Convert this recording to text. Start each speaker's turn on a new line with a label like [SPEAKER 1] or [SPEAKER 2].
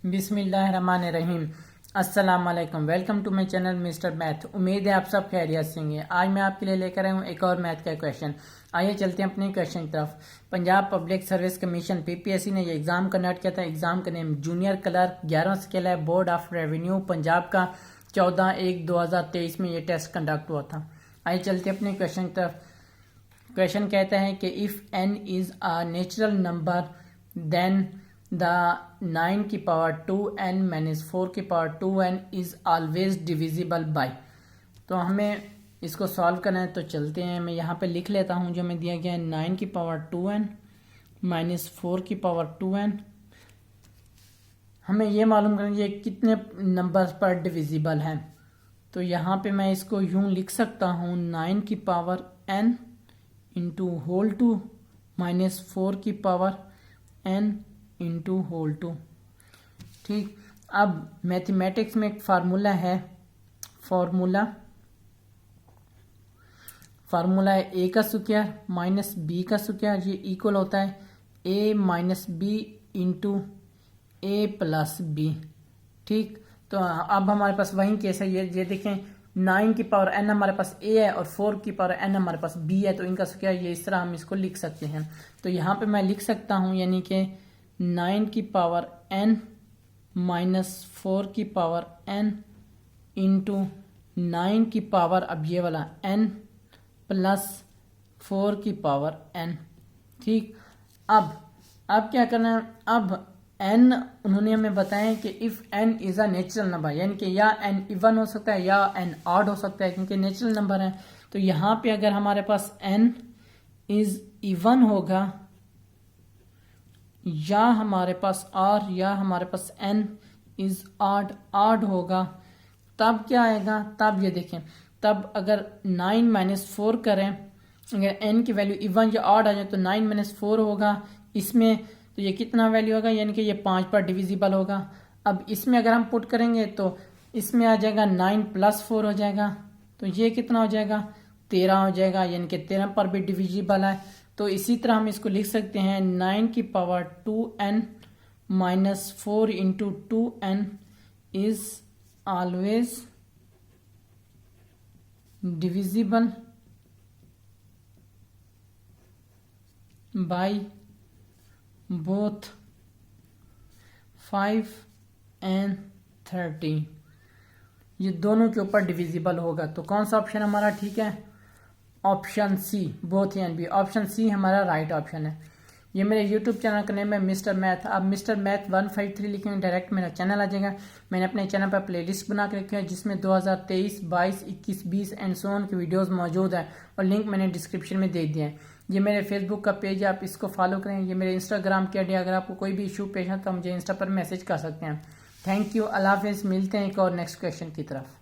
[SPEAKER 1] बिस्मिल्लाहिर्रहमानिर्रहीम। अस्सलाम वालेकुम। Welcome to my channel mister math. उम्मीद है आप सब खैरियत से होंगे। आज मैं आपके लिए लेकर आया हूँ एक और मैथ का क्वेश्चन। आइए चलते हैं अपने क्वेश्चन की तरफ। Punjab public service commission PPSC ने ये एग्जाम कंडक्ट किया था। एग्जाम का नेम जूनियर क्लर्क 11 स्केल है। बोर्ड ऑफ रेवेन्यू पंजाब का 14/1/2023 में ये टेस्ट कंडक्ट हुआ था। आइए चलते हैं अपने क्वेश्चन की तरफ। क्वेश्चन कहता है कि if n is a natural number then the 9 की पावर 2n माइनस 4 की power 2n is always divisible by. तो हमें इसको सॉल्व करना है, तो चलते हैं। मैं यहाँ पे लिख लेता हूँ जो हमें दिया गया है 9 की पावर 2n माइनस 4 की पावर 2n। हमें ये मालूम करना है ये कितने नंबर पर डिविजिबल है। तो यहाँ पे मैं इसको यूं लिख सकता हूँ 9 की power n into whole 2 minus 4 की पावर n इंटू होल 2। ठीक, अब मैथमेटिक्स में एक फार्मूला है। फार्मूला है a का स्क्वायर माइनस b का स्क्वायर, ये इक्वल होता है a minus B into a plus B. ठीक, तो अब हमारे पास वही केस है। ये देखें 9 की पावर n हमारे पास a है और 4 की पावर n हमारे पास b है, तो इनका स्क्वायर ये इस तरह हम इसको लिख सकते हैं। तो यहाँ पे मैं लिख सकता हूँ यानी कि 9 की पावर n माइनस 4 की पावर n इंटू 9 की पावर अब ये वाला n प्लस 4 की पावर n। ठीक, अब क्या करना है। अब n उन्होंने हमें बताया कि if n is a natural number, यानी कि या n इवन हो सकता है या n ऑड हो सकता है, क्योंकि नेचुरल नंबर है। तो यहाँ पे अगर हमारे पास n इज इवन होगा या हमारे पास या हमारे पास n इज ऑड होगा, तब क्या आएगा। तब ये देखें, तब अगर 9 माइनस 4 करें, अगर n की वैल्यू इवन या ऑड आ जाए तो 9 माइनस 4 होगा इसमें, तो ये कितना वैल्यू होगा, यानी कि ये 5 पर डिविजिबल होगा। अब इसमें अगर हम पुट करेंगे तो इसमें आ जाएगा 9 प्लस 4 हो जाएगा, तो ये कितना हो जाएगा 13 हो जाएगा, यानी कि 13 पर भी डिविजिबल है। तो इसी तरह हम इसको लिख सकते हैं 9 की power 2n minus 4 into 2n is always divisible by both 5 and 30। ये दोनों के ऊपर डिविजिबल होगा। तो कौन सा ऑप्शन हमारा ठीक है, option C, both and B. Option C हमारा राइट ऑप्शन है। ये मेरे यूट्यूब चैनल का नेम है मिस्टर मैथ। आप मिस्टर मैथ 153 लिखेंगे डायरेक्ट मेरा चैनल आ जाएगा। मैंने अपने चैनल पर प्लेलिस्ट बना के रखी है जिसमें 2023, 22, 21, 20 एंड सो ऑन की वीडियोस मौजूद है, और लिंक मैंने डिस्क्रिप्शन में दे दिया है। ये मेरे फेसबुक का पेज है, आप इसको फॉलो करें। ये मेरे इंस्टाग्राम के आईडी, अगर आपको कोई भी इशू पेश है तो मुझे इंस्टा पर मैसेज कर सकते हैं। थैंक यू, अल्लाह हाफिज़। मिलते हैं एक और नेक्स्ट क्वेश्चन की तरफ।